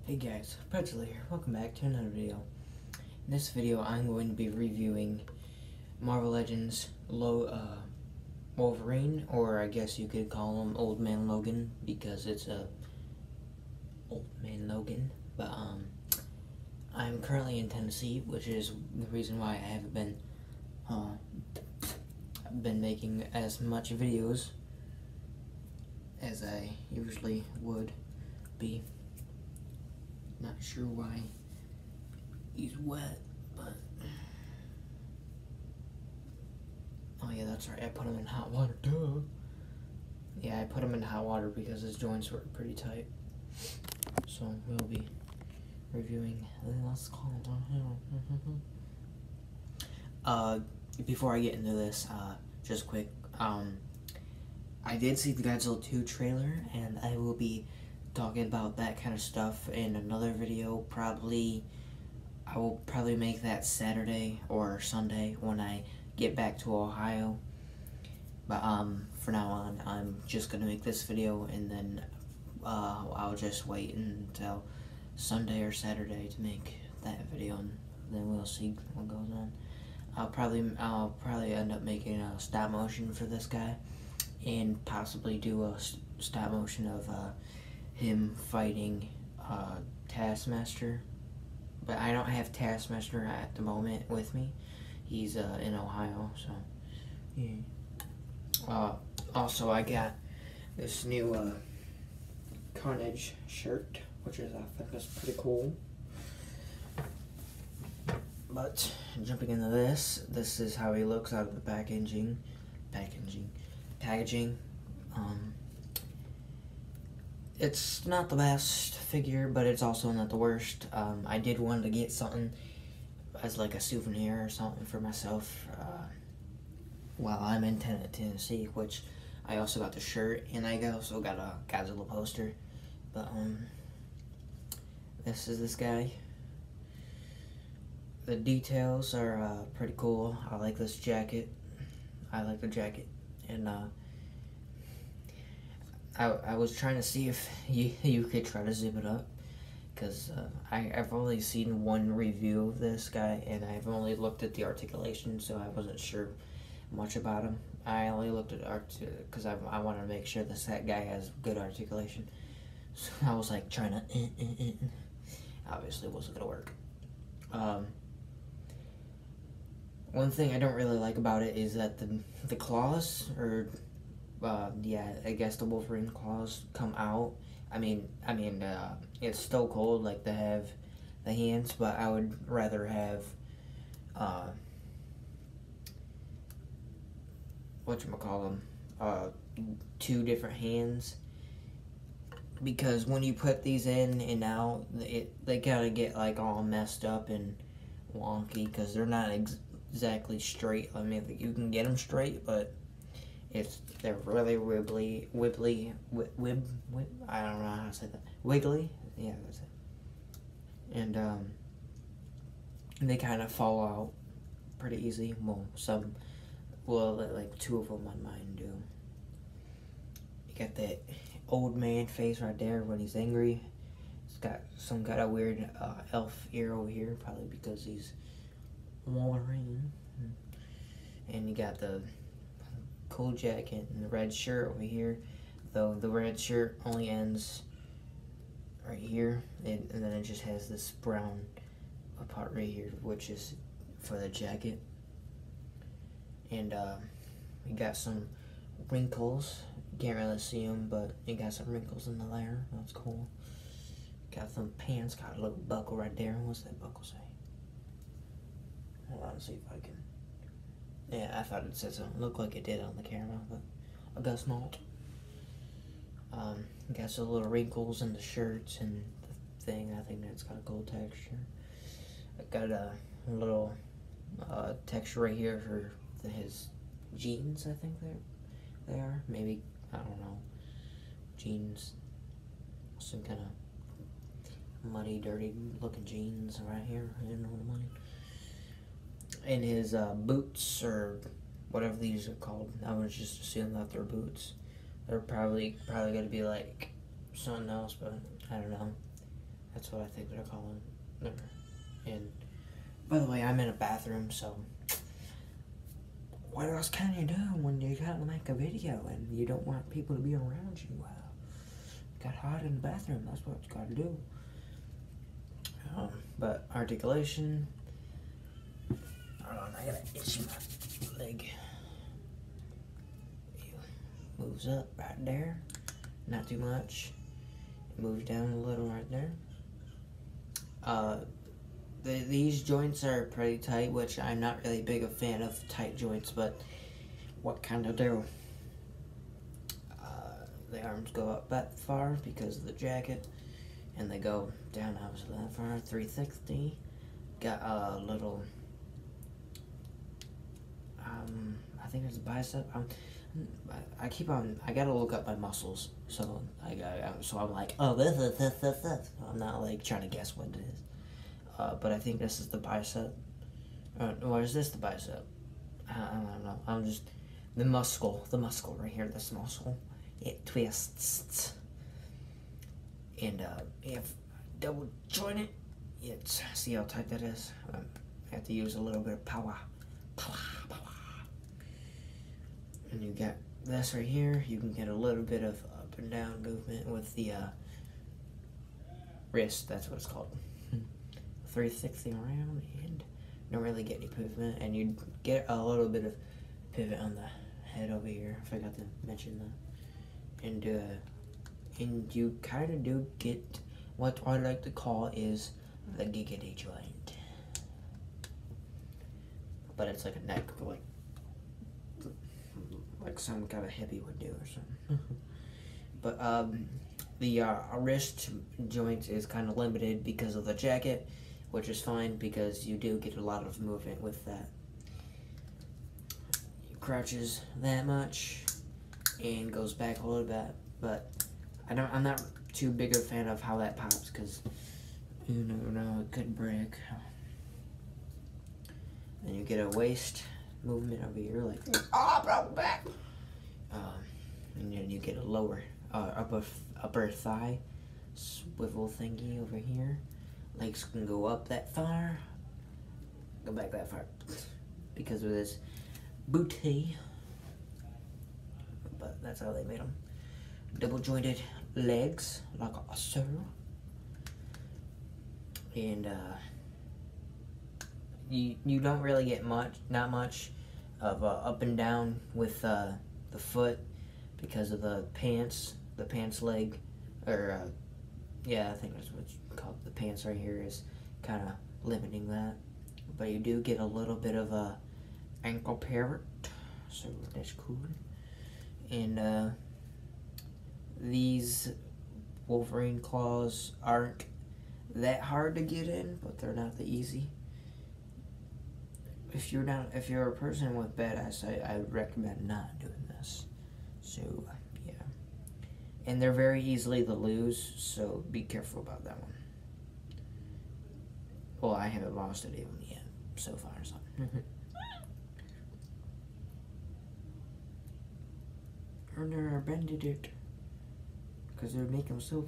Hey guys, Pretzel here. Welcome back to another video. In this video, I'm going to be reviewing Marvel Legends Wolverine, or I guess you could call him Old Man Logan, because it's a Old Man Logan. But I'm currently in Tennessee, which is the reason why I haven't been making as much videos as I usually would be. Not sure why he's wet, but oh yeah, that's right, I put him in hot water, duh. Yeah, I put him in hot water because his joints were pretty tight. So we'll be reviewing, let's call it down here. Before I get into this, just quick, I did see the Godzilla 2 trailer, and I will be talking about that kind of stuff in another video. I will probably make that Saturday or Sunday when I get back to Ohio. But for now on, I'm just gonna make this video, and then I'll just wait until Sunday or Saturday to make that video, and then we'll see what goes on. I'll probably end up making a stop motion for this guy, and possibly do a stop motion of him fighting Taskmaster, but I don't have Taskmaster at the moment with me. He's in Ohio, so yeah. Also, I got this new Carnage shirt, which is, I think, is pretty cool. But jumping into this is how he looks out of the packaging. It's not the best figure, but it's also not the worst. I did want to get something as like a souvenir or something for myself while I'm in Tennessee, which I also got the shirt, and I also got a Godzilla poster. But this is this guy. The details are pretty cool. I like this jacket. I like the jacket, and I was trying to see if you could try to zip it up, because I've only seen one review of this guy, and I've only looked at the articulation, so I wasn't sure much about him. I only looked at art because I wanted to make sure that guy has good articulation. So I was like trying to obviously it wasn't gonna work. One thing I don't really like about it is that the claws, or yeah, I guess the Wolverine claws come out. I mean, it's still cool, like, to have the hands, but I would rather have whatchamacallem, two different hands, because when you put these in and out, they kind of get like all messed up and wonky, because they're not exactly straight. I mean, you can get them straight, but they're really wibbly, I don't know how to say that. Wiggly? Yeah, that's it. And, they kind of fall out pretty easy. Well, like two of them on mine do. You got that old man face right there when he's angry. It's got some kind of weird elf ear over here, probably because he's Wolverine. And you got the cool jacket and the red shirt over here, though the red shirt only ends right here, and then it just has this brown part right here, which is for the jacket. And you got some wrinkles. You can't really see them, but you got some wrinkles in the layer. That's cool. Got some pants, got a little buckle right there. What's that buckle say? Hold on, see if I can. Yeah, I thought it said something. Looked like it did on the camera, but I guess not. Got some little wrinkles in the shirts and the thing. I think that's got a cool texture. I got a little texture right here for his jeans. I think they are. Maybe, I don't know. Jeans. Some kind of muddy, dirty looking jeans right here. I didn't know what I mean. And his boots, or whatever these are called. I was just assuming that they're boots. They're probably going to be like something else, but I don't know. That's what I think they're calling them. And by the way, I'm in a bathroom, so what else can you do when you gotta make a video and you don't want people to be around you? Well, you gotta hide in the bathroom. That's what you gotta do. But articulation. Hold on, I gotta itch my leg. Moves up right there, not too much. It moves down a little right there. These joints are pretty tight, which I'm not really big a fan of tight joints, but what can I do? The arms go up that far because of the jacket, and they go down obviously that far. 360. Got a little, I think it's a bicep. I gotta look up my muscles, so I'm like, oh, this. I'm not like trying to guess what it is. But I think this is the bicep. Or is this the bicep? I don't know. I'm just the muscle right here. This muscle, it twists, and if double joint it, it's see how tight that is. I have to use a little bit of power. And you got this right here. You can get a little bit of up and down movement with the wrist. That's what it's called. 360 around, and don't really get any movement. And you get a little bit of pivot on the head over here. I forgot to mention that. And you kind of do get what I like to call is the giggity joint. But it's like a neck, like some kind of heavy would do or something. But the wrist joint is kind of limited because of the jacket, which is fine because you do get a lot of movement with that. It crouches that much and goes back a little bit, but I'm not too big a fan of how that pops because you never know, it could break. And you get a waist movement over here, like broke back. And then you get a lower upper thigh swivel thingy over here. Legs can go up that far, go back that far because of this booty. But that's how they made them. Double jointed legs, like so. And you don't really get not much of up and down with the foot because of the pants leg, or yeah, I think that's what's called. The pants right here is kind of limiting that, but you do get a little bit of a ankle pivot, so that's cool. And these wolverine claws aren't that hard to get in, but they're not that easy. If you're a person with bad eyesight, I would recommend not doing this. So yeah, and they're very easily to lose, so be careful about that one. Well, I haven't lost it even yet so far, so. Or never bended it because they're making them so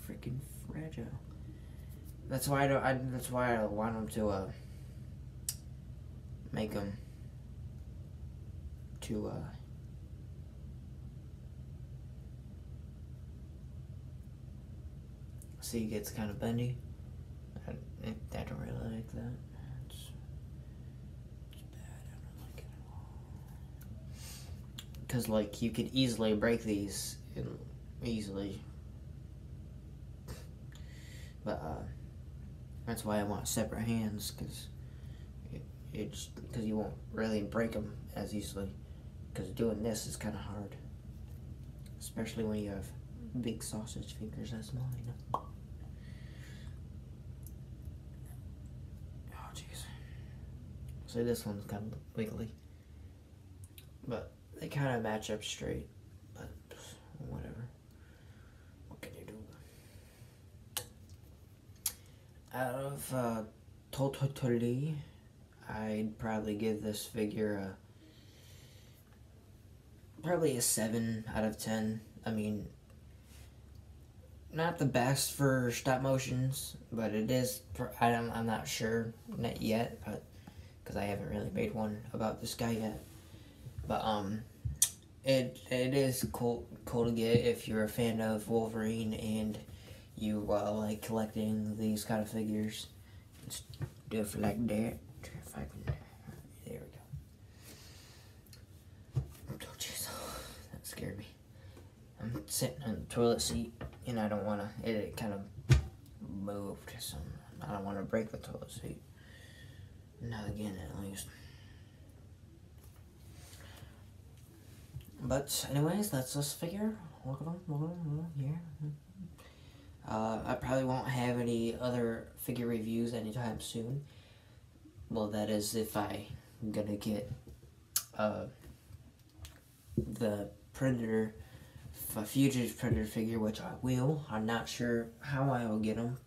freaking fragile. That's why that's why I want them to make them to see, it gets kind of bendy. I don't really like that. It's bad. I don't like it at all. Because like you could easily break these easily, but that's why I want separate hands, because you won't really break them as easily, because doing this is kind of hard, especially when you have big sausage fingers as mine. Oh jeez. So this one's kind of wiggly, but they kind of match up straight, but whatever. What can you do? Out of totally, I'd probably give this figure probably a 7 out of 10. I mean, not the best for stop motions, but it is. I'm not sure yet, but because I haven't really made one about this guy yet. But it is cool to get if you're a fan of Wolverine and you like collecting these kind of figures. Let's do it for like that. If I can, there we go. Oh jeez, that scared me. I'm sitting on the toilet seat and I don't want to. It kind of moved, so I don't want to break the toilet seat. Not again, at least. But anyways, that's this figure. Look at them. Yeah. I probably won't have any other figure reviews anytime soon. Well, that is if I'm gonna get the Predator, Fugitive Predator figure, which I will. I'm not sure how I will get them.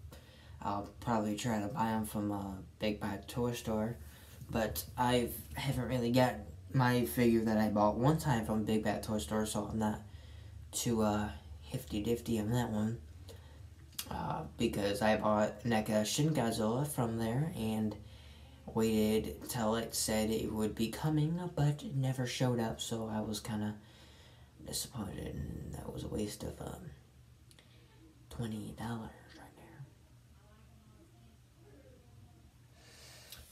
I'll probably try to buy them from a Big Bad Toy Store, but I haven't really got my figure that I bought one time from Big Bad Toy Store, so I'm not too hefty-difty on that one. Because I bought NECA Shin Godzilla from there and waited till it said it would be coming, but it never showed up, so I was kind of disappointed, and that was a waste of $20 right there.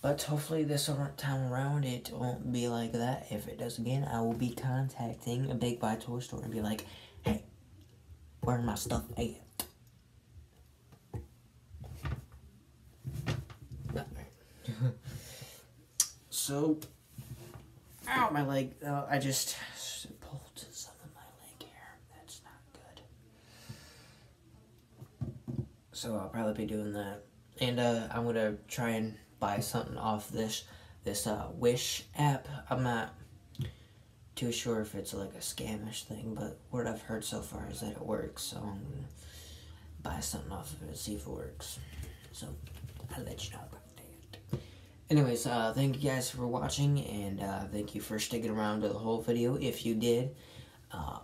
But hopefully this time around it won't be like that. If it does again, I will be contacting a Big Bad Toy Store and be like, hey, where's my stuff at? So, ow, my leg. I just pulled some of my leg here. That's not good. So I'll probably be doing that. And I'm going to try and buy something off this Wish app. I'm not too sure if it's like a scamish thing, but what I've heard so far is that it works. So I'm going to buy something off of it and see if it works. So I'll let you know about that. Anyways, thank you guys for watching, and thank you for sticking around to the whole video. If you did,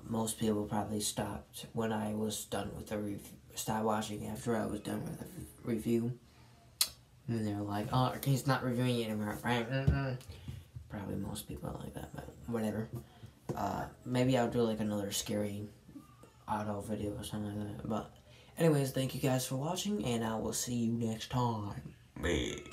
most people probably stopped when I was done with the review. Stopped watching after I was done with the review. And they were like, oh, he's not reviewing it anymore, right? Probably most people are like that, but whatever. Maybe I'll do like another scary auto video or something like that. But anyways, thank you guys for watching, and I will see you next time. Bye.